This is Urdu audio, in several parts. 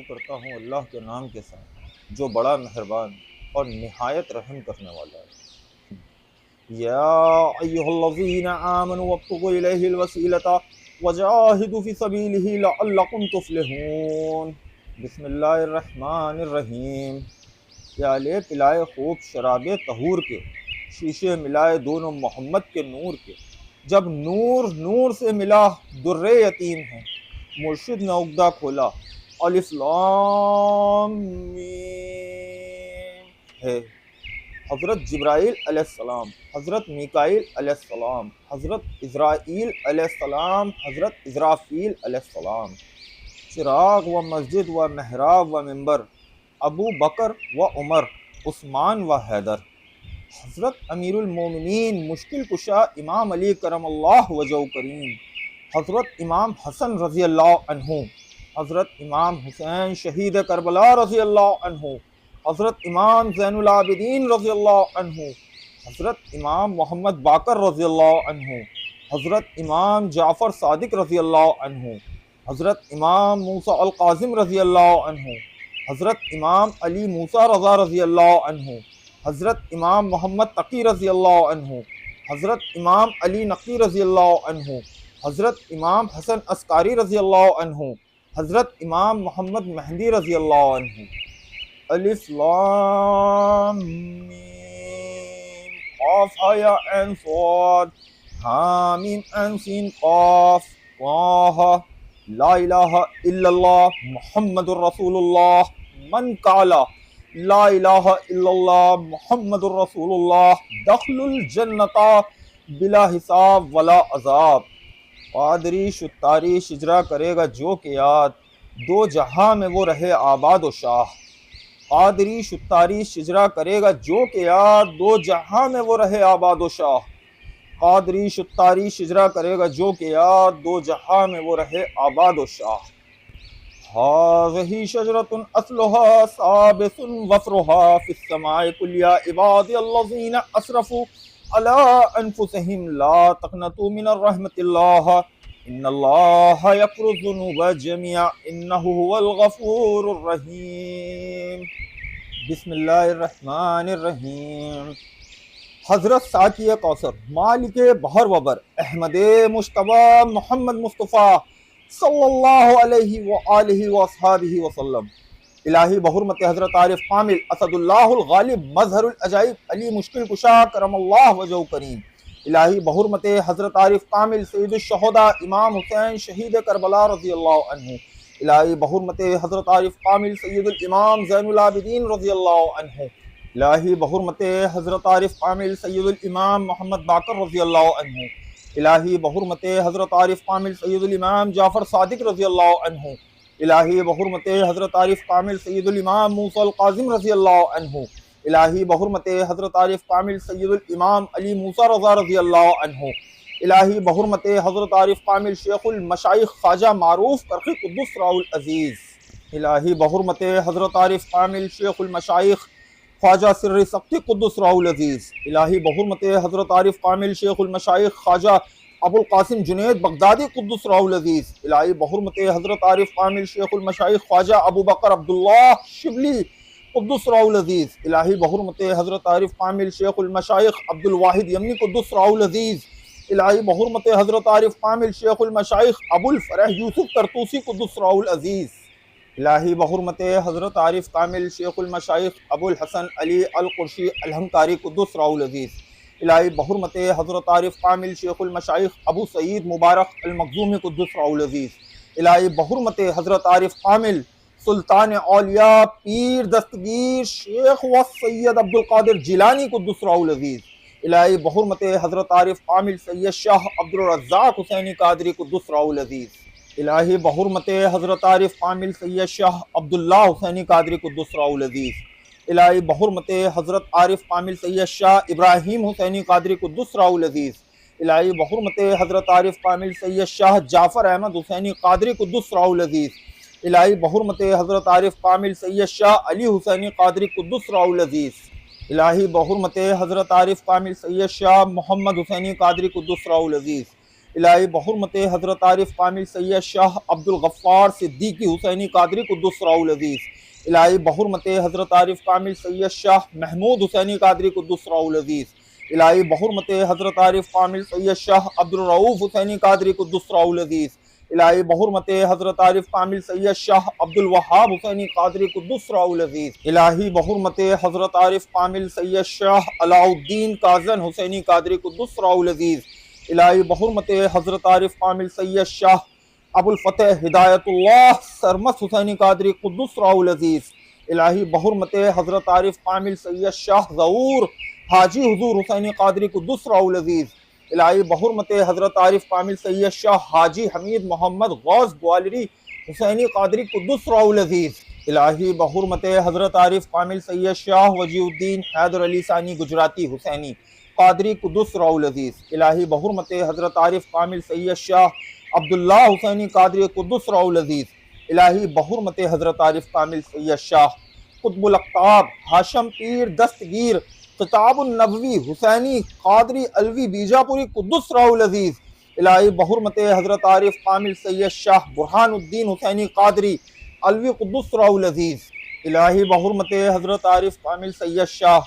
کرتا ہوں اللہ کے نام کے ساتھ جو بڑا مہربان اور نہایت رحم کرنے والا ہے۔ یا ایھا الذین آمنوا وابتغوا الیہ الوسیلۃ وجاہدوا فی سبیلہ لعلکم تفلحون۔ بسم اللہ الرحمن الرحیم۔ پیالے پلائے خوب شراب طہور کے، شیشے ملائے دونوں محمد کے نور کے، جب نور نور سے ملا در یتیم ہے، مرشد نے عقدہ کھولا الف لام میم ہے۔ حضرت جبرائیل علیہ السلام، حضرت میکائیل علیہ السلام، حضرت اسرائیل علیہ السلام، حضرت اسرافیل علیہ السلام، چراغ و مسجد و محراب و منبر، ابو بکر و عمر، عثمان و حیدر، حضرت امیر المومنین مشکل کشا امام علی کرم اللہ وجہہ کریم، حضرت امام حسن رضی اللہ عنہ، حضرت امام حسین شہید کربلا رضی اللہ عنہ، حضرت امام زین العابدین رضی اللہ عنہ، حضرت امام محمد باقر رضی اللہ عنہ، حضرت امام جعفر صادق رضی اللہ عنہ، حضرت امام موسیٰ القاظم رضی اللہ عنہ، حضرت امام علی موسیٰ رضا رضی اللہ عنہ، حضرت امام محمد تقی رضی اللہ عنہ، حضرت امام علی نقی رضی اللہ عنہ، حضرت امام حسن عسکری رضی اللہ عنہ، حضرت امام محمد مہدی رضی اللہ عنہ۔ الف لام میم قاف یا عین صاد حامیم عین سین قاف طٰ لا الہ الا اللہ محمد الرسول اللہ من قال لا الہ الا اللہ محمد الرسول اللہ دخل الجنت بلا حساب ولا عذاب۔ قادری شتاری شجرا کرے گا جو کہ یاد، دو جہاں میں وہ رہے آباد و شاہ۔ قادری شتاری شجرا کرے گا جو کہ یاد، دو جہاں میں وہ رہے آباد و شاہ۔ قادری شتاری شجرا کرے گا جو کہ یاد، دو جہاں میں وہ رہے آباد و شاہ۔ هذه شجرة أصلها ثابت وفرها في السماء قل يا عبادي الذين أسرفوا على أنفسهم لا تقنطوا من رحمة الله إن الله يغفر الذنوب جميعا إنه هو الغفور الرحيم۔ بسم اللہ الرحمن الرحیم۔ حضرت ساقی کوثر، مالک بحر وبر، احمد مجتبی محمد مصطفیٰ صلی اللہ علیہ وآلہ وصحابہ وسلم۔ الہی بحرمت حضرت عارف کامل اسد اللہ الغالب مظہر العجائب علی مشکل کشا کرم اللہ وجہہ کریم۔ الہی بحرمت حضرت عارف کامل سید الشہداء امام حسین شہید کربلا رضی اللہ عنہ۔ الہی بحرمت حضرت عارف کامل سید الامام زین العابدین رضی اللہ عنہ۔ الہی بحرمت حضرت عارف کامل سید الامام محمد باقر رضی اللہ عنہ۔ الہی بحرمت حضرت عارف کامل سید الامام جعفر صادق رضی اللہ عنہ۔ الہی بحرمت حضرت عارف کامل سید الامام موسیٰ القاظم رضی اللہ عنہ۔ الہی بحرمت حضرت عارف کامل سید الامام علی موسیٰ رضا رضی اللہ عنہ۔ الہی بحرمت حضرت عارف کامل شیخ المشائخ خواجہ معروف کرخی قدس راہ العزیز۔ الہی بحرمت حضرت عارف کامل شیخ المشائخ خواجہ سر سقطی قدس راہ العزیز۔ الہی بحرمت حضرت عارف کامل شیخ المشائخ خواجہ ابو القاسم جنید بغدادی قدس راہ العزیز۔ الہی بحرمت حضرت عارف کامل شیخ المشائخ خواجہ ابو بکر عبداللہ شبلی قدس راہ العزیز۔ الہی بحرمت حضرت عارف کامل شیخ المشائخ عبد الواحد یمنی قدس راہ العزیز۔ الہی بحرمت حضرت عارف کامل شیخ المشائخ ابو الفرح یوسف طرطوسی قدس راہ العزیز۔ الہی بحرمت حضرت عارف کامل شیخ المشائخ ابو الحسن علی القرشی الہمکاری قدس راہ العزیز۔ الہی بحرمت حضرت عارف کامل شیخ المشائخ ابو سعید مبارک المخزومی قدس راہ العزیز۔ الہی بحرمت حضرت عارف کامل سلطان اولیاء پیر دستگیر شیخ و سید عبد القادر جیلانی قدس راہ العزیز۔ الہی بحرمت حضرت عارف کامل سید شاہ عبد الرزاق حسینی قادری قدس راہ العزیز۔ الہی بحرمت حضرت عارف کامل سید شاہ عبداللہ حسینی قادری قدس راہ العزیز۔ الہی بحرمت حضرت عارف کامل سید شاہ ابراہیم حسینی قادری قدس راہ العزیز۔ الہی بحرمت حضرت عارف کامل سید شاہ جعفر احمد حسینی قادری قدس راہ العزیز۔ الہی بحرمت حضرت عارف کامل سید شاہ علی حسینی قادری قدس راہ العزیز۔ الہی بحرمت حضرت عارف کامل سید شاہ محمد حسینی قادری قدس راہ العزیز۔ الہی بحرمت حضرت عارف کامل سید شاہ عبد الغفار صدیقی حسینی قادری قدس سرہ العزیز، الہی بحرمت حضرت عارف کامل سید شاہ محمود حسینی قادری قدس سرہ العزیز، الہی بحرمت حضرت عارف کامل سید شاہ عبد الرؤوف حسینی قادری قدس سرہ العزیز، الہی بحرمت حضرت عارف کامل سید شاہ عبد الوہاب حسینی قادری قدس سرہ العزیز، الہی بحرمت حضرت عارف کامل سید شاہ علاء الدین کاظم حسینی قادری قدس سرہ العزیز، الہی بحرمت حضرت عارف کامل سید شاہ ابو الفتح ہدایت اللہ سرمس حسینی قادری قدس سرہ العزیز، الہی بحرمت حضرت عارف کامل سید شاہ ظہور حاجی حضور حسینی قادری قدس سرہ العزیز، الہی بحرمت حضرت عارف کامل سید شاہ حاجی حمید محمد غوث گوالری حسینی قادری قدس سرہ العزیز، الہی بحرمت حضرت عارف کامل سید شاہ وجیہ الدین حیدر علی ثانی گجراتی حسینی قادری قدس سرہ العزیز، الہی بحرمت حضرت عارف کامل سید شاہ عبداللہ حسینی قادری قدس سرہ العزیز، الہی بحرمت حضرت عارف کامل سید شاہ قطب الاقطاب ہاشم پیر دستگیر خطاب النبوی حسینی قادری الوی بیجاپوری قدس سرہ العزیز، الہی بحرمت حضرت عارف کامل سید شاہ برہان الدین حسینی قادری الوی قدس سرہ العزیز، الہی بحرمت حضرت عارف کامل سید شاہ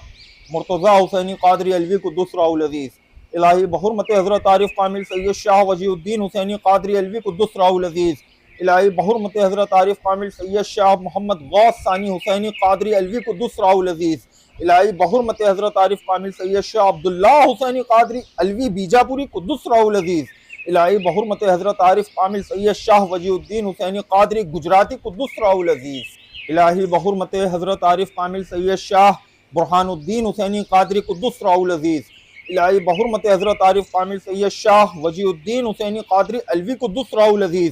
مرتضیٰ حسینی قادری الوی قدس سرہ العزیز، الہی بحرمت حضرت عارف کامل سید شاہ وجیہ الدین حسینی قادری الوی قدس سرہ العزیز، الہی بحرمت حضرت عارف کامل سید شاہ محمد غوث ثانی حسینی قادری الوی قدس سرہ العزیز، الہی بحرمت حضرت عارف کامل سید شاہ عبداللہ حسینی قادری الوی بیجاپوری قدس سرہ العزیز، الہی بحرمت حضرت عارف کامل سید شاہ وجیہ الدین حسینی قادری گجراتی قدس سرہ العزیز، الہی بحرمت حضرت عارف کامل سید شاہ برہان الدین حسینی قادری قدس سرہ العزیز، الہی بحرمت حضرت عارف کامل سید شاہ وجیہ الدین حسینی قادری الوی قدس سرہ العزیز،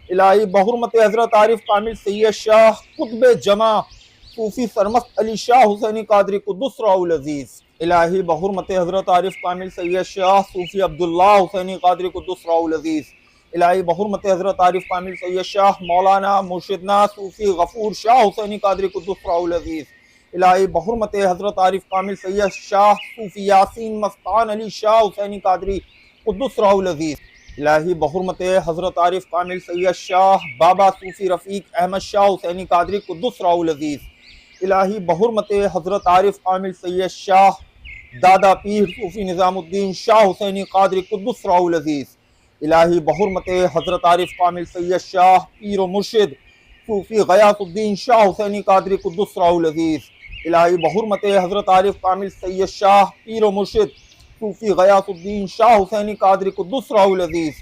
الہی بحرمت حضرت عارف کامل سید شاہ قطب جمع صوفی سرمست علی شاہ حسینی قادری قدس سرہ العزیز، الہی بحرمت حضرت عارف کامل سید شاہ صوفی عبداللہ حسینی قادری قدس سرہ العزیز، الہی بحرمت حضرت عارف کامل سید شاہ مولانا مرشدنا صوفی غفور شاہ حسینی قادری قدس سرہ العزیز، الہی بحرمت حضرت عارف کامل سید شاہ صوفی یاسین مستان علی شاہ حسینی قادری قدس سرہ العزیز، الہی بحرمت حضرت عارف کامل سید شاہ بابا صوفی رفیق احمد شاہ حسینی قادری قدس سرہ العزیز، الہی بحرمت حضرت عارف کامل سید شاہ دادا پیر صوفی نظام الدین شاہ حسینی قادری قدس سرہ العزیز، الہی بحرمت حضرت عارف کامل سید شاہ پیر و مرشد صوفی غیاث الدین شاہ حسینی قادری قدس سرہ العزیز، الہی بحرمت حضرت عارف کامل سید شاہ پیر و مرشد صوفی غیاث الدین شاہ حسینی قادری قدس سرہ العزیز،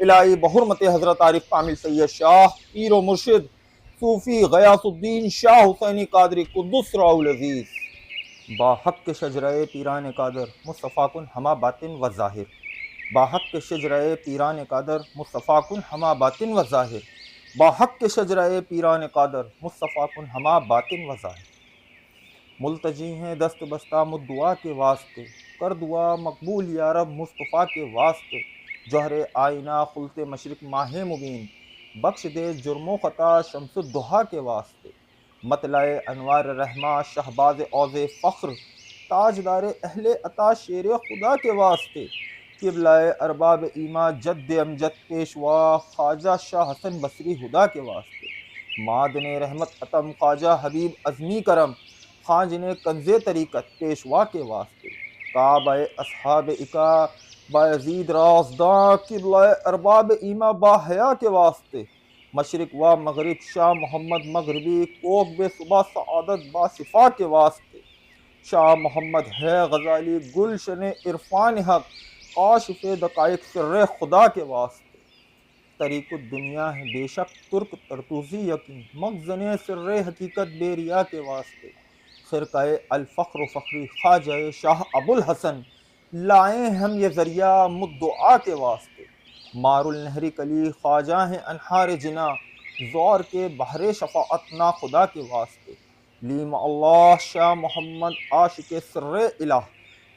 الہی بحرمت حضرت عارف کامل سید شاہ پیر و مرشد صوفی غیاث الدین شاہ حسینی قادری قدس سرہ العزیز، باحق شجرہ پیران قادر مصطفیٰ کن ہما باطن و ظاہر، باحق شجرہ پیران قادر مصطفیٰ کن ہما باطن و ظاہر، باحق شجرہ پیران قادر مصطفیٰ کن ہما باطن و ظاہر، ملتجی ہیں دست بستہ مدعا کے واسطے، کر دعا مقبول یا رب مصطفیٰ کے واسطے، جوہر آئینہ خلط مشرق ماہ مبین، بخش دے جرم و خطا شمس الضحیٰ کے واسطے، مطلع انوار رحمہ شہباز اوز فخر، تاجدار اہل عطا شیر خدا کے واسطے، قبلہ ارباب ایما جد امجد پیشوا خواجہ شاہ حسن بصری ہدا کے واسطے، معدن رحمت عتم خواجہ حبیب عظمی کرم خواجن کنز طریقت پیشوا کے واسطے، کعبہ اصحاب اکا بایزید رازداں قبلہ ارباب ایما باحیا کے واسطے، مشرق و مغرب شاہ محمد مغربی کوک بے صبح سعادت باصفا کے واسطے، شاہ محمد ہے غزالی گلشن عرفان حق کاشف دقائق سر خدا کے واسطے، طریق الدنیا ہے بے شک ترک ترتوزی یقین مخزن سر حقیقت بے ریا کے واسطے، خرقہ الفخر و فخری خواجہ شاہ ابو الحسن لائیں ہم یہ ذریعہ مدعا کے واسطے، مار النہری کلی خواجہ ہیں انہار جنا زور کے بحر شفاعت نا خدا کے واسطے، لیم اللہ شاہ محمد عاشق سر الہ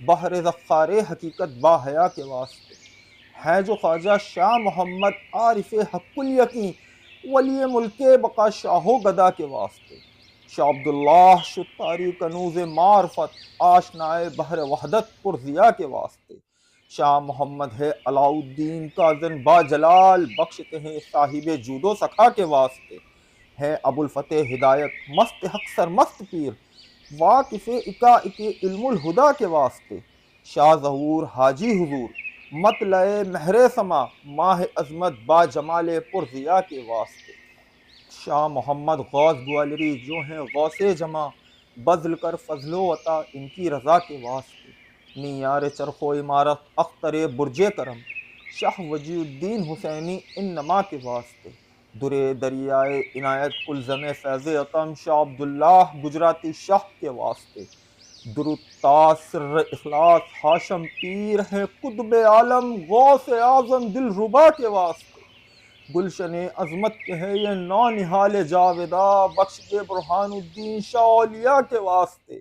بحر ذخار حقیقت باحیا کے واسطے، ہے جو خواجہ شاہ محمد عارف حق الیقین ولی ملک بقا شاہ و گدا کے واسطے، شاہ عبداللہ شتاری کنوز معرفت آشنائے بحر وحدت پرضیا کے واسطے، شاہ محمد ہے علاء الدین کاظم با جلال، بخشتے ہیں صاحب جود و سخا کے واسطے، ہے ابو الفتح ہدایت مست حق سر مست پیر، واقف اکائک علم الہدا کے واسطے، شاہ ظہور حاجی حضور مطلع مہر سما، ماہ عظمت با جمال پرضیا کے واسطے، شاہ محمد غوث گوالری جو ہیں غوث جمع، بذل کر فضل و عطا ان کی رضا کے واسطے، نیار چرخ و عمارت اختر برج کرم، شاہ وجی الدین حسینی ان نما کے واسطے، درے دریائے عنایت الزم فیض عطم شاہ عبداللہ گجراتی شاہ کے واسطے، درود تاج سر اخلاص ہاشم پیر ہے قطب عالم غوث اعظم دل ربا کے واسطے، گلشن عظمت کے ہے یہ نونہال جاویدہ، بخش دے برہان الدین شاہ اولیاء کے واسطے،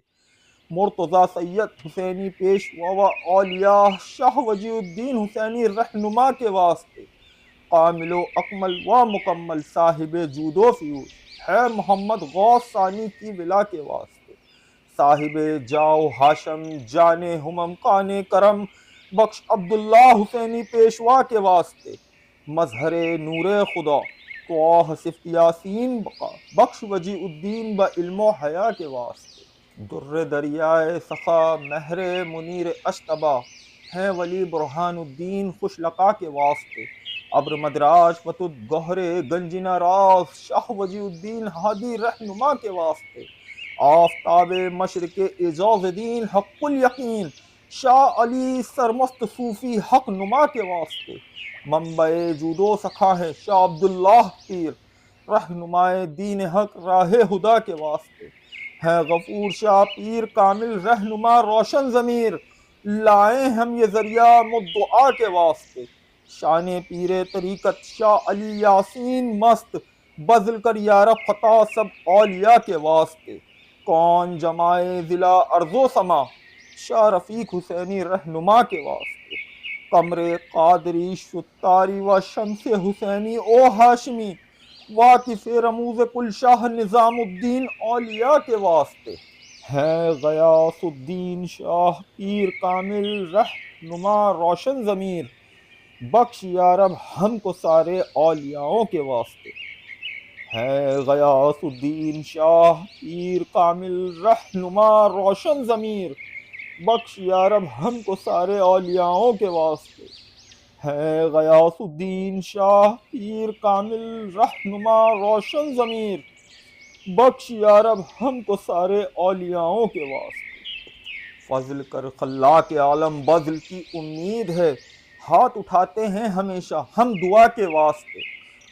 مرتضی سید حسینی پیشوا و اولیاء شاہ وجی الدین حسینی رہنما کے واسطے، کامل و اکمل و مکمل صاحب جود و فیوز ہے محمد غوث ثانی کی ولا کے واسطے، صاحب جاؤ ہاشم جان ہمم کان کرم بخش عبداللہ حسینی پیشوا کے واسطے، مظہر نور خدا تو صفت یاسین بقا بخش وجی الدین با علم و حیا کے واسطے، در دریائے سخا مہر منیر اشتبا ہیں ولی برہان الدین خوش لقا کے واسطے، ابر مدراج فتد گہر گنجنا راز شاہ وجی الدین ہادی رہنما کے واسطے، آفتاب مشرق اعجاز دین حق الیقین شاہ علی سرمست صوفی حق نما کے واسطے، منبع جود و سخا ہے شاہ عبداللہ پیر رہنمائے دین حق راہ ہدا کے واسطے، ہے غفور شاہ پیر کامل رہنما روشن ضمیر لائے ہم یہ ذریعہ مدعا کے واسطے، شان پیر طریقت شاہ علی یاسین مست بذل کر یارب خطا سب اولیاء کے واسطے، کون جمائے ضلع ارض و سما شاہ رفیق حسینی رہنما کے واسطے، قمر قادری شتاری و شمس حسینی او ہاشمی واقف رموز کل شاہ نظام الدین اولیاء کے واسطے، ہے غیاث الدین شاہ پیر کامل رہنما روشن ضمیر بخش یارب ہم کو سارے اولیاؤں کے واسطے، ہے غیاث الدین شاہ پیر کامل رہنما روشن ضمیر بخش یارب ہم کو سارے اولیاؤں کے واسطے، ہے غیاث الدین شاہ پیر کامل رہنما روشن ضمیر بخش یارب ہم کو سارے اولیاؤں کے واسطے، فضل کر خلاق عالم بذل کی امید ہے، ہاتھ اٹھاتے ہیں ہمیشہ ہم دعا کے واسطے،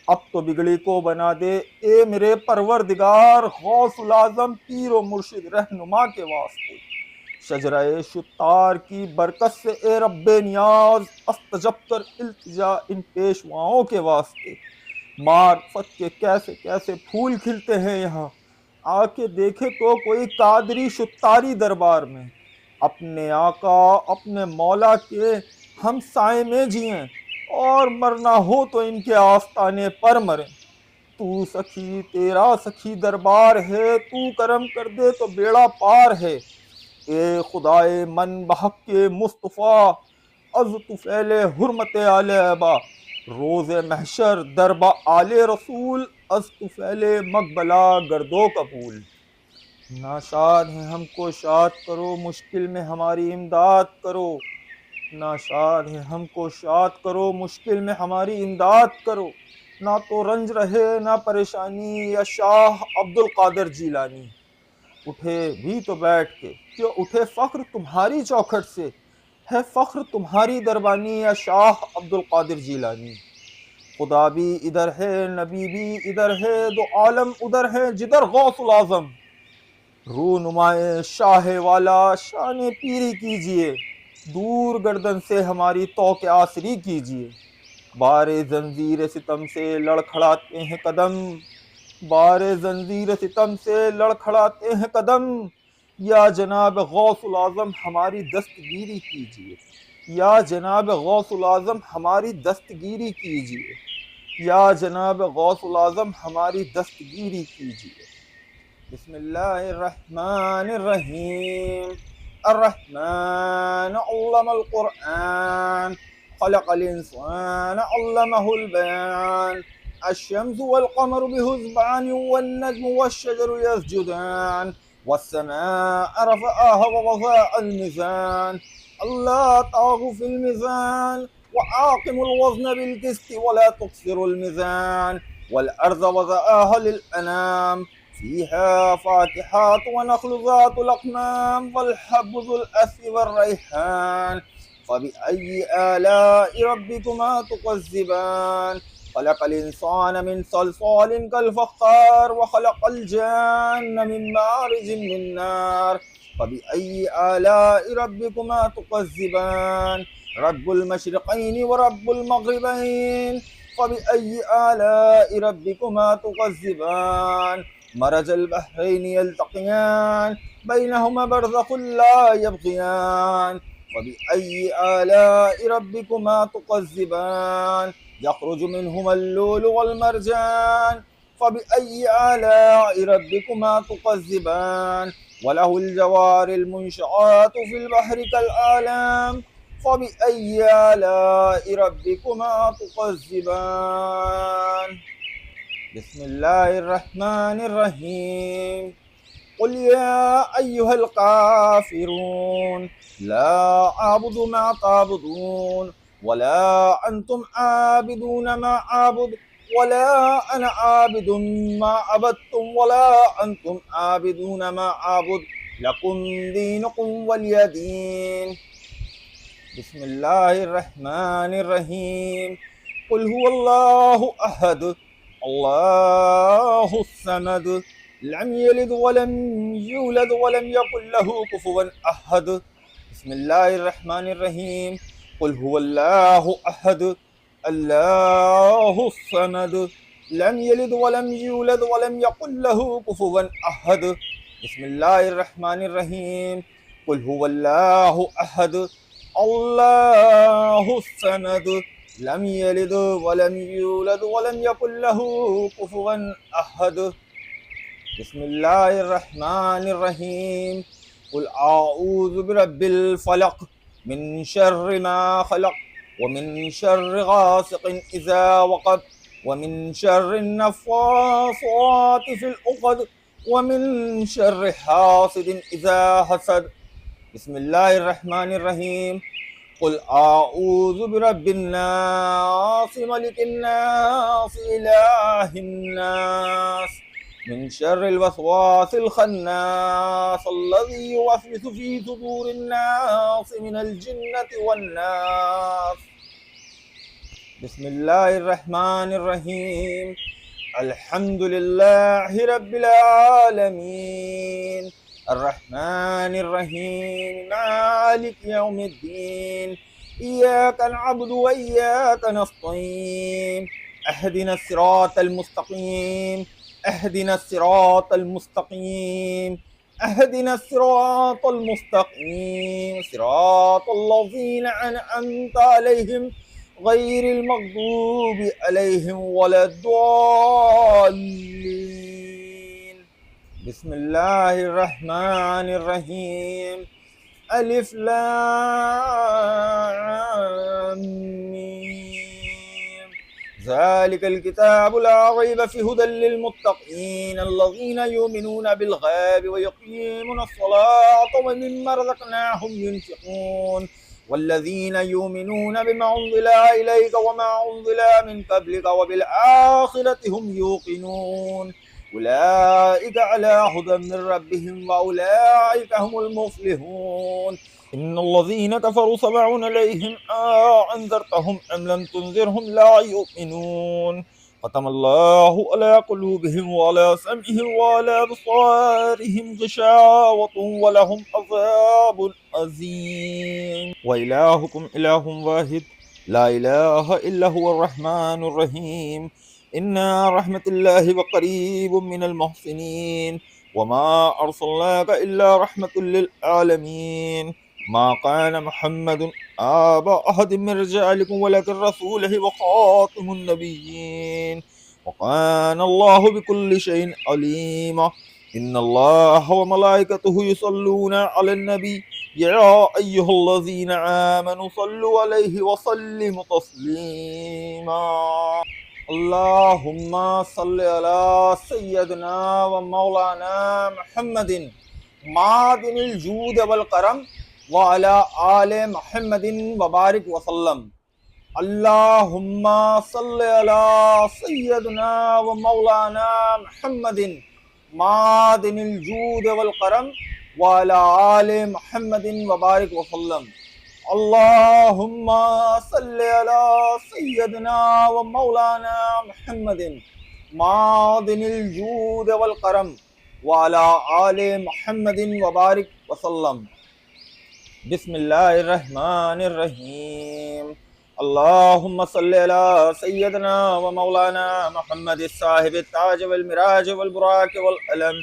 اب تو بگڑی کو بنا دے اے میرے پروردگار غوث العظم پیر و مرشد رہنما کے واسطے، شجرہ شتار کی برکت سے اے رب نیاز استجب کر التجا ان پیشواؤں کے واسطے، معرفت کے کیسے کیسے پھول کھلتے ہیں یہاں، آ کے دیکھے تو کوئی قادری شتاری دربار میں، اپنے آقا اپنے مولا کے ہم سائے میں جئیں اور مرنا ہو تو ان کے آستانے پر مریں، تو سخی تیرا سخی دربار ہے، تو کرم کر دے تو بیڑا پار ہے، اے خدائے من بحق کے مصطفیٰ از طفیل حرمت آل ابا، روز محشر دربا آل رسول از طفیل مقبلہ گردو قبول، ناشاد ہیں ہم کو شاد کرو مشکل میں ہماری امداد کرو، ناشاد ہیں ہم کو شاد کرو مشکل میں ہماری امداد کرو، نہ تو رنج رہے نہ پریشانی یا شاہ عبد القادر جیلانی، اٹھے بھی تو بیٹھ کے کیوں اٹھے فخر تمہاری چوکھٹ سے، ہے فخر تمہاری دربانی یا شاہ عبد القادر جیلانی، خدا بھی ادھر ہے نبی بھی ادھر ہے دو عالم ادھر ہے جدھر غوث العظم، رونمائے شاہ والا شان پیری کیجئے، دور گردن سے ہماری توق آسری کیجئے، بار زنجیر ستم سے لڑکھڑاتے ہیں قدم، بار زنجیر ستم سے لڑکھڑاتے ہیں قدم، یا جناب غوث العظم ہماری دستگیری کیجئے، یا جناب غوث العظم ہماری دستگیری کیجئے، یا جناب غوث العظم ہماری دستگیری کیجئے، بسم اللہ الرحمن الرحیم، الرحمن علم القرآن خلق الإنسان علمه البيان الشمس والقمر بحسبان والنجم والشجر يسجدان والسماء رفعها ووضع الميزان ألا طغوا في الميزان وأقيموا الوزن بالقسط ولا تقصروا الميزان والأرض وضعها للأنام فيها فاكهات ونخل ذات الأكمام والحب ذو الأثل والريحان فبأي آلاء ربكما تكذبان خلق الإنسان من صلصال كالفخار وخلق الجان من مارج من نار فبأي آلاء ربكما تكذبان رب المشرقين ورب المغربين فبأي آلاء ربكما تكذبان مرج البحرين يلتقيان بينهما برزخ لا يبغيان فبأي آلاء ربكما تكذبان يخرج منهما اللؤلؤ والمرجان فبأي آلاء ربكما تكذبان وله الجوار المنشآت في البحر كالأعلام فبأي آلاء ربكما تكذبان بسم الله الرحمن الرحيم قل يا أيها الكافرون لا أعبد ما تعبدون ولا أنتم عابدون ما أعبد ولا أنا عابد ما عبدتم ولا أنتم عابدون ما أعبد لكم دينكم ولي دين بسم الله الرحمن الرحيم قل هو الله أحد الله الصمد لم يلد ولم يولد ولم يكن له كفوا أحد بسم الله الرحمن الرحيم قل هو الله أحد الله الصمد لم يلد ولم يولد ولم يكن له كفوا أحد بسم الله الرحمن الرحيم قل هو الله أحد الله الصمد لم يلد ولم يولد ولم يكن له كفوا أحد بسم الله الرحمن الرحيم قل أعوذ برب الفلق من شر ما خلق ومن شر غاسق إذا وقب ومن شر النفاثات في العقد ومن شر حاسد إذا حسد بسم الله الرحمن الرحيم قل أعوذ برب الناس ملك الناس إله الناس من شر الوسواس الخناس الذي يوسوس في صدور الناس من الجنة والناس بسم الله الرحمن الرحيم الحمد لله رب العالمين الرحمن الرحيم مالك يوم الدين إياك نعبد وإياك نستعين اهدنا الصراط المستقيم اهدنا الصراط المستقيم اهدنا الصراط المستقيم صراط الذين أنعمت عليهم غير المغضوب عليهم ولا الضالين بسم الله الرحمن الرحيم ألف لام ميم ذلك الكتاب لا ريب فيه هدى للمتقين الذين يؤمنون بالغيب ويقيمون الصلاة ومما رزقناهم ينفقون والذين يؤمنون بما أنزل إليك وما أنزل من قبلك وبالآخرة هم يوقنون أولئك على هدى من ربهم وأولئك هم المفلحون إن الذين كفروا سواء عليهم أنذرتهم أم لم تنذرهم لا يؤمنون ختم الله على قلوبهم وعلى سمعهم وعلى أبصارهم غشاوة ولهم عذاب عظيم وإلهكم إله واحد لا إله إلا هو الرحمن الرحيم إن رحمة الله قريب من المحسنين وما أرسلناك إلا رحمة للعالمين ما كان محمد آبا أحد من رجالكم ولكن رسوله وخاتم النبيين وكان الله بكل شيء عليما إن الله وملائكته يصلون على النبي يا أيها الذين آمنوا صلوا عليه وسلموا تسليما اللهم صل على سيدنا ومولانا محمد معدن الجود والكرم وعلى آل محمد وبارك وسلم اللهم صل على سيدنا ومولانا محمد معدن الجود والكرم وعلى آل محمد وبارك وسلم اللهم صل على سيدنا ومولانا محمد معدن الجود والكرم وعلى آل محمد وبارك وسلم بسم الله الرحمن الرحيم اللهم صل على سيدنا ومولانا محمد صاحب التاج والمراج والبراك والألم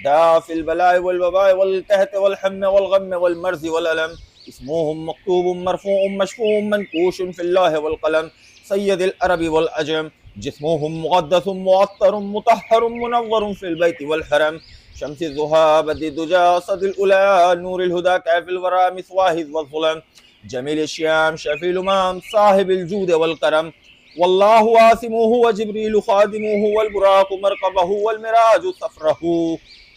دافع البلاء والوباء والقحط والهم والغم والمرض والألم اسمهم مكتوب مرفوع مشفوع منقوش في الله والقلم سيد العرب والعجم جسمهم مقدس معطر مطهر منور في البيت والحرم شمس الضحى بدر الدجى صد الأولى نور الهدى كاف الورى مصباح والظلم جميل الشيام شفي الأمام صاحب الجود والكرم والله واسمه وجبريل خادمه والبراق مركبه والمراج سفره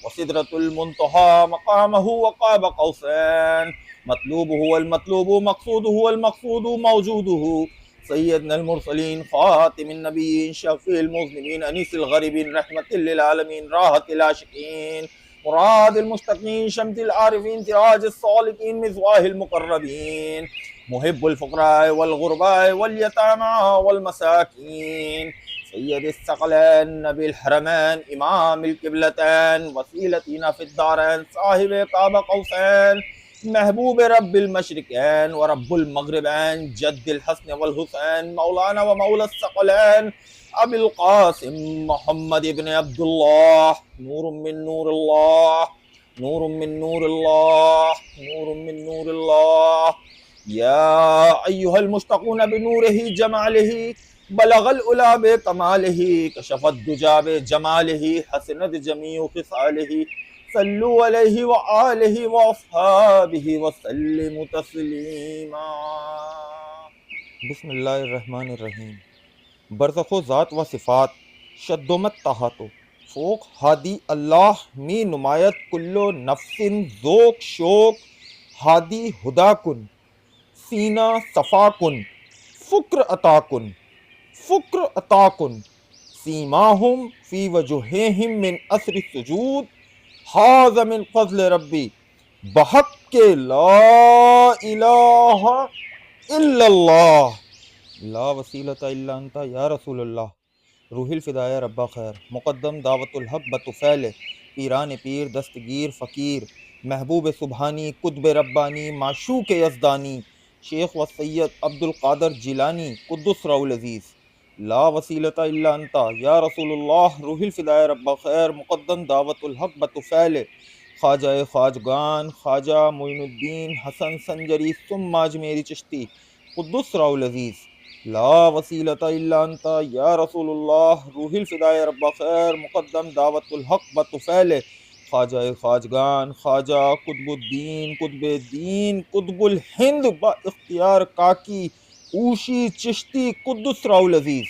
وسدرة المنتهى مقامه وقاب قوسين مطلوبه والمطلوب مقصوده والمقصود موجوده سيدنا المرسلين خاتم النبيين شفيع المذنبين أنيس الغريبين رحمة للعالمين راحة العاشقين مراد المشتاقين شمس العارفين سراج الصالحين مصباح المقربين محب الفقراء والغرباء واليتامى والمساكين سيد الثقلين نبي الحرمين إمام القبلتين وسيلتنا في الدارين صاحب قاب قوسين محبوب رب المشرقين ورب المغربين جد الحسن والحسين مولانا ومولى الثقلين أبي القاسم محمد بن عبد الله نور من نور الله نور من نور الله نور من نور الله يا أيها المشتاقون بنوره جماله بلغ الأولى بكماله كشف الدجى بجماله حسنت جميع خصاله صلوا عليه وآله وأصحابه وسلموا تسلیما بسم اللہ الرحمن الرحیم برزخ و ذات و صفات شدومت تحاتو فوق ہادی اللہ می نمایت کلو نفس ذوق شوق ہادی ہدا کن سینہ صفا کن فکر عطا کن فکر عطا کن سیماہم فی وجوہہم من اثر السجود حاذ من فضل ربی بحق کے لا الہ الا اللہ لا وسیلۃ الا انت یا رسول اللہ روح الفدائے ربا خیر مقدم دعوت الحق بطفیل پیران پیر دستگیر فقیر محبوب سبحانی قطب ربانی معشوق یزدانی شیخ و سید عبد القادر جیلانی قدس روح العزیز لا وسیلۃ الا انت یا رسول اللہ روح الفدائے ربا خیر مقدم دعوت الحق بطفیل خواجہ خواجگان خواجہ معین الدین حسن سنجری ثم اجمیری چشتی قدس روح العزیز لا وسیلۃ الا انت یا رسول اللہ روح الفدائے ربا خیر مقدم دعوت الحق بطفیل خواجہ خواجگان خواجہ قطب الدین قطب دین قطب الہند با اختیار کاکی اوشی چشتی قدس راؤ العزیز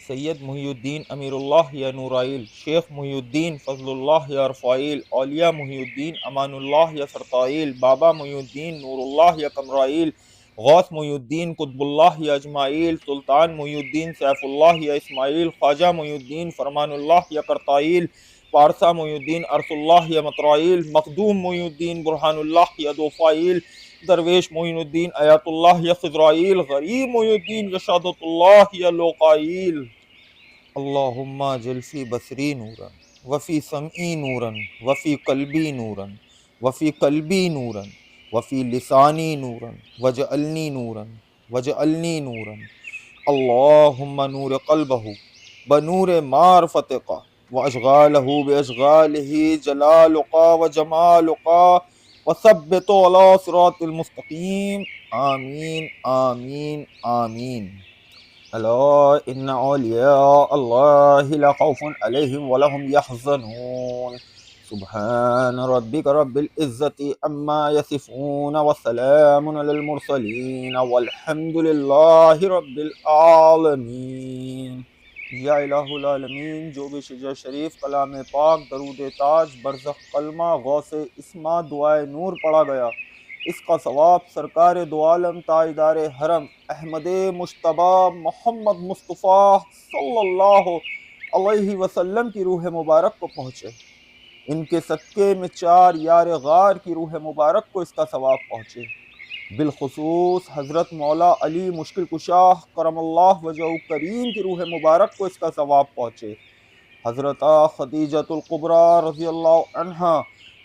سید محی الدین امیر اللہ یا نورائیل شیخ محی الدین فضل اللہ یا رفائیل اولیاء محی الدین امان اللہ یا سرطائیل بابا محی الدین نور اللہ یا قمرائیل غوث محی الدین قطب اللہ یا اجماعیل سلطان محی الدین سیف اللہ یا اسماعیل خواجہ محی الدین فرمان اللہ یا کرتائیل پارسا محی الدین ارس اللہ یا مطرائیل مخدوم محی الدین برہان اللہ یا دوفائیل درویش معین الدین آیات اللہ یا خضرائیل غریب معین الدین رشادت اللہ یا لوقائیل اللہم جل فی بصری نورا وفی سمعی نورا وفی قلبی نورا وفی قلبی نورا وفی لسانی نورا وجعلنی نورا وجعلنی نورا اللہم نور قلبہ بنور معرفتک واشغالہ باشغالہ جلالک وجمالک وثبت على صراط المستقیم آمین آمین آمین الا ان اولیاء اللہ لا خوف علیہم ولا هم يحزنون سبحان ربك رب العزة عما يصفون وسلام على المرسلين والحمد لله رب العالمين۔ یا الہ العالمین، جو بھی شجر شریف، کلام پاک، درود تاج، برزخ کلمہ، غوث اسما، دعائے نور پڑھا گیا، اس کا ثواب سرکار دو عالم تاجدار حرم احمد مجتبی محمد مصطفیٰ صلی اللہ علیہ وسلم کی روح مبارک کو پہنچے۔ ان کے صدقے میں چار یار غار کی روح مبارک کو اس کا ثواب پہنچے۔ بالخصوص حضرت مولا علی مشکل کشا کرم اللہ وجہہ کریم کی روح مبارک کو اس کا ثواب پہنچے۔ حضرت خدیجۃ الکبریٰ رضی اللہ عنہا،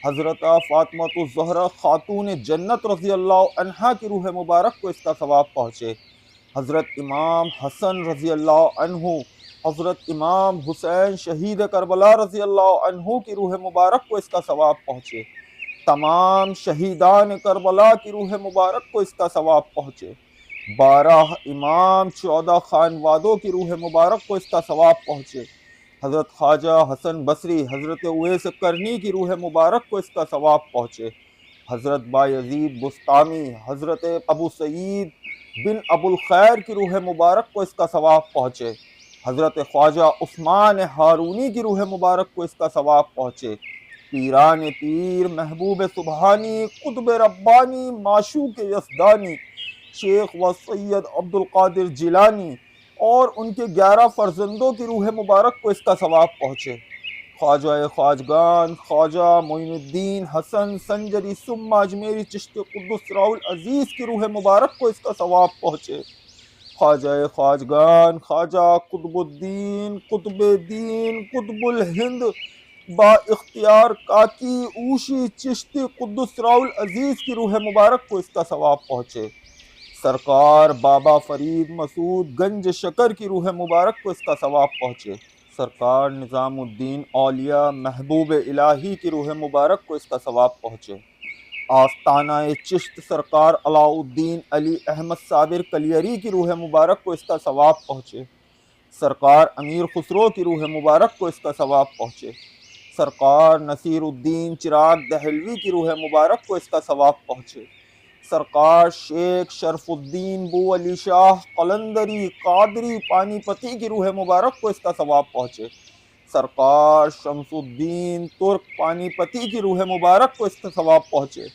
حضرت فاطمہ الزہرا خاتون جنت رضی اللہ عنہا کی روح مبارک کو اس کا ثواب پہنچے۔ حضرت امام حسن رضی اللہ عنہ، حضرت امام حسین شہید کربلا رضی اللہ عنہ کی روح مبارک کو اس کا ثواب پہنچے۔ تمام شہیدان کربلا کی روح مبارک کو اس کا ثواب پہنچے۔ 12 امام 14 خانوادوں کی روح مبارک کو اس کا ثواب پہنچے۔ حضرت خواجہ حسن بصری، حضرت اویس کرنی کی روح مبارک کو اس کا ثواب پہنچے۔ حضرت بایزید بسطامی، حضرت ابو سعید بن ابو الخیر کی روح مبارک کو اس کا ثواب پہنچے۔ حضرت خواجہ عثمان ہارونی کی روح مبارک کو اس کا ثواب پہنچے۔ پیران پیر، محبوب سبحانی، قطب ربانی، معشوق یزدانی، شیخ و سید عبد القادر جیلانی اور ان کے 11 فرزندوں کی روح مبارک کو اس کا ثواب پہنچے۔ خواجہ خواجگان خواجہ معین الدین حسن سنجری ثم اجمیری چشتی قدس راؤ العزیز کی روح مبارک کو اس کا ثواب پہنچے۔ خواجہ خواجگان خواجہ قطب الدین قطب دین قطب الہند با اختیار کاکی اوشی چشتی قدس راؤ العزیز کی روح مبارک کو اس کا ثواب پہنچے۔ سرکار بابا فرید مسعود گنج شکر کی روح مبارک کو اس کا ثواب پہنچے۔ سرکار نظام الدین اولیاء محبوب الہی کی روح مبارک کو اس کا ثواب پہنچے۔ آستانہ چشت سرکار علاء الدین علی احمد صابر کلیری کی روح مبارک کو اس کا ثواب پہنچے۔ سرکار امیر خسرو کی روح مبارک کو اس کا ثواب پہنچے۔ سرکار نصیر الدین چراغ دہلوی کی روح مبارک کو اس کا ثواب پہنچے۔ سرکار شیخ شرف الدین بو علی شاہ قلندری قادری پانی پتی کی روح مبارک کو اس کا ثواب پہنچے۔ سرکار شمس الدین ترک پانی پتی کی روح مبارک کو اس کا ثواب پہنچے۔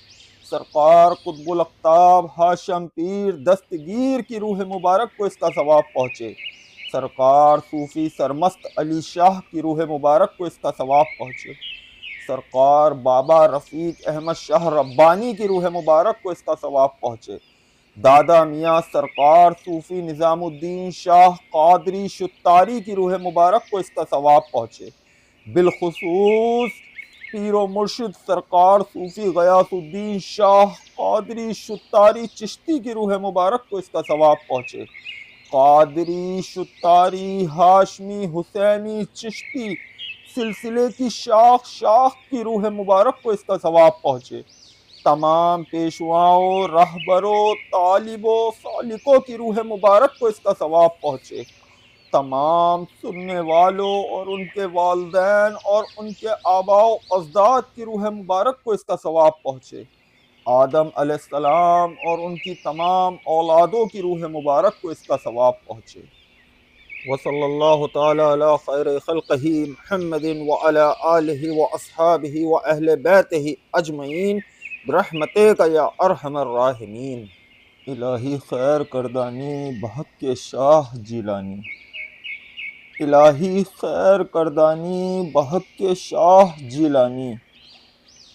سرکار قطب الاقطاب ہاشم پیر دستگیر کی روح مبارک کو اس کا ثواب پہنچے۔ سرکار صوفی سرمست علی شاہ کی روح مبارک کو اس کا ثواب پہنچے۔ سرکار بابا رفیق احمد شاہ ربانی کی روح مبارک کو اس کا ثواب پہنچے۔ دادا میاں سرکار صوفی نظام الدین شاہ قادری شتاری کی روح مبارک کو اس کا ثواب پہنچے۔ بالخصوص پیر و مرشد سرکار صوفی غیاث الدین شاہ قادری شتاری چشتی کی روح مبارک کو اس کا ثواب پہنچے۔ قادری شتاری ہاشمی حسینی چشتی سلسلے کی شاخ کی روح مبارک کو اس کا ثواب پہنچے۔ تمام پیشواؤں، رہبروں، طالبوں، سالکوں کی روح مبارک کو اس کا ثواب پہنچے۔ تمام سننے والوں اور ان کے والدین اور ان کے آباء و اجداد کی روح مبارک کو اس کا ثواب پہنچے۔ آدم علیہ السلام اور ان کی تمام اولادوں کی روح مبارک کو اس کا ثواب پہنچے۔ وصلی اللہ تعالی علی خیر خلقہ محمد وعلی آلہ واصحابہ واہل بیتہ اجمعین برحمتک یا ارحم الراحمین۔ الہی خیر کردانی بحق کے شاہ جیلانی، الہی خیر کردانی بحق کے شاہ جیلانی،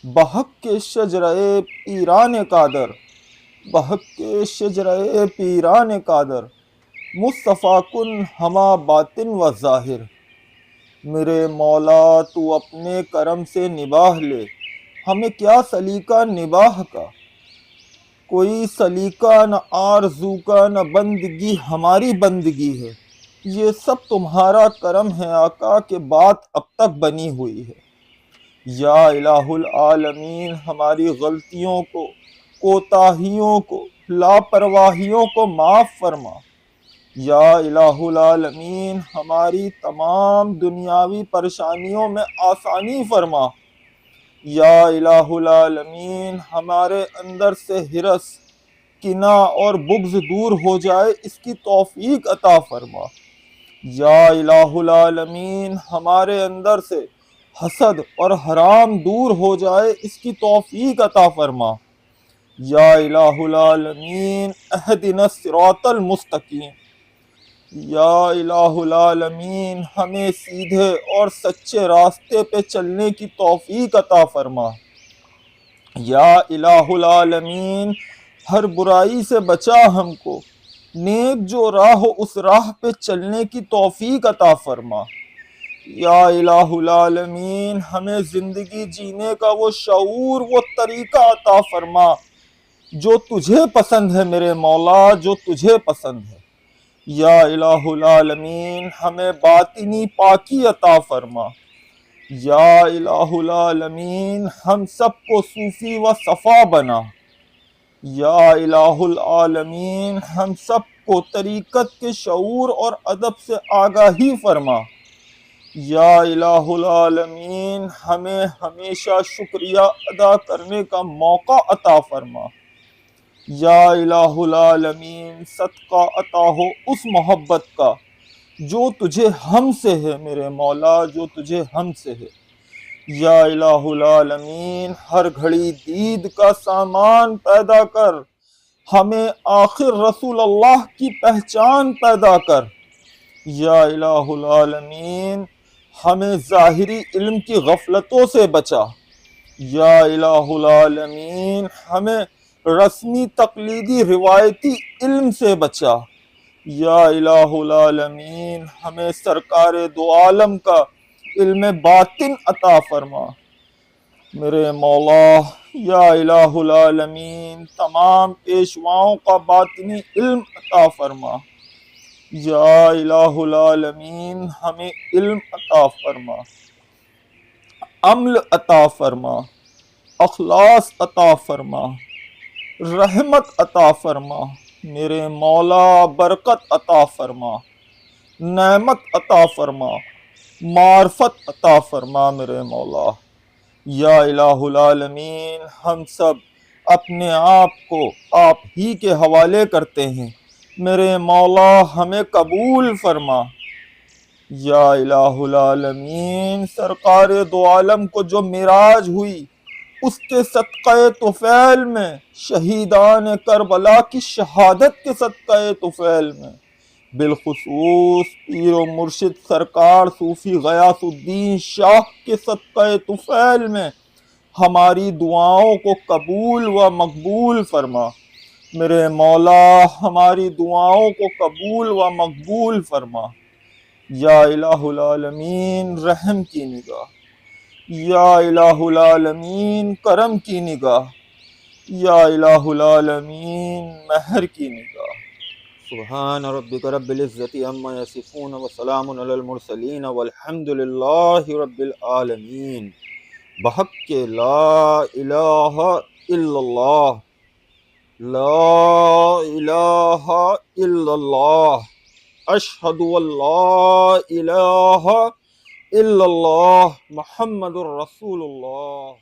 بحق کے شجرہ پیران قادر، بحق کے شجرہ پیران قادر، مصطفیٰ کن ہما باطن و ظاہر۔ میرے مولا تو اپنے کرم سے نباہ لے، ہمیں کیا سلیقہ نباہ کا، کوئی سلیقہ نہ آرزو کا نہ بندگی ہماری بندگی ہے، یہ سب تمہارا کرم ہے آقا کہ بات اب تک بنی ہوئی ہے۔ یا الہ العالمین ہماری غلطیوں کو، کوتاہیوں کو، لاپرواہیوں کو معاف فرما۔ یا الہ العالمین ہماری تمام دنیاوی پریشانیوں میں آسانی فرما۔ یا الہ العالمین ہمارے اندر سے ہرس، کینہ اور بغض دور ہو جائے اس کی توفیق عطا فرما۔ یا الہ العالمین ہمارے اندر سے حسد اور حرام دور ہو جائے اس کی توفیق عطا فرما۔ یا الہ العالمین اہدنا الصراط المستقیم۔ یا الہ العالمین ہمیں سیدھے اور سچے راستے پہ چلنے کی توفیق عطا فرما۔ یا الہ العالمین ہر برائی سے بچا ہم کو، نیک جو راہ ہو اس راہ پہ چلنے کی توفیق عطا فرما۔ یا الہ العالمین ہمیں زندگی جینے کا وہ شعور، وہ طریقہ عطا فرما جو تجھے پسند ہے میرے مولا، جو تجھے پسند ہے۔ یا الہ العالمین ہمیں باطنی پاکی عطا فرما۔ یا الہ العالمین ہم سب کو صوفی و صفا بنا۔ یا الہ العالمین ہم سب کو طریقت کے شعور اور ادب سے آگاہی فرما۔ یا الہ العالمین ہمیں ہمیشہ شکریہ ادا کرنے کا موقع عطا فرما۔ یا الہ العالمین صدقہ عطا ہو اس محبت کا جو تجھے ہم سے ہے میرے مولا، جو تجھے ہم سے ہے۔ یا الہ العالمین ہر گھڑی دید کا سامان پیدا کر، ہمیں آخر رسول اللہ کی پہچان پیدا کر۔ یا الہ العالمین ہمیں ظاہری علم کی غفلتوں سے بچا۔ یا الہ العالمین ہمیں رسمی تقلیدی روایتی علم سے بچا۔ یا الہ العالمین ہمیں سرکار دو عالم کا علم باطن عطا فرما میرے مولا۔ یا الہ العالمین تمام پیشواؤں کا باطنی علم عطا فرما۔ یا الہ العالمین ہمیں علم عطا فرما، عمل عطا فرما، اخلاص عطا فرما، رحمت عطا فرما میرے مولا، برکت عطا فرما، نعمت عطا فرما، معرفت عطا فرما میرے مولا۔ یا الہ العالمین ہم سب اپنے آپ کو آپ ہی کے حوالے کرتے ہیں، میرے مولا ہمیں قبول فرما۔ یا الہ العالمین سرکار دو عالم کو جو معراج ہوئی اس کے صدقہ طفیل میں، شہیدان کربلا کی شہادت کے صدقہ طفیل میں، بالخصوص پیر و مرشد سرکار صوفی غیاث الدین شاہ کے صدقہ طفیل میں ہماری دعاؤں کو قبول و مقبول فرما میرے مولا، ہماری دعاؤں کو قبول و مقبول فرما۔ یا الہ العالمین رحم کی نگاہ، یا الہ العالمین کرم کی نگاہ، یا الہ العالمین مہر کی نگاہ۔ سبحان ربک رب العزت عما یصفون وسلام علی المرسلین والحمد للہ رب العالمین۔ بحق لا الہ الا اللہ، لا الہ الا اللہ، اشہد ان لا الہ الا اللہ محمد الرسول اللہ۔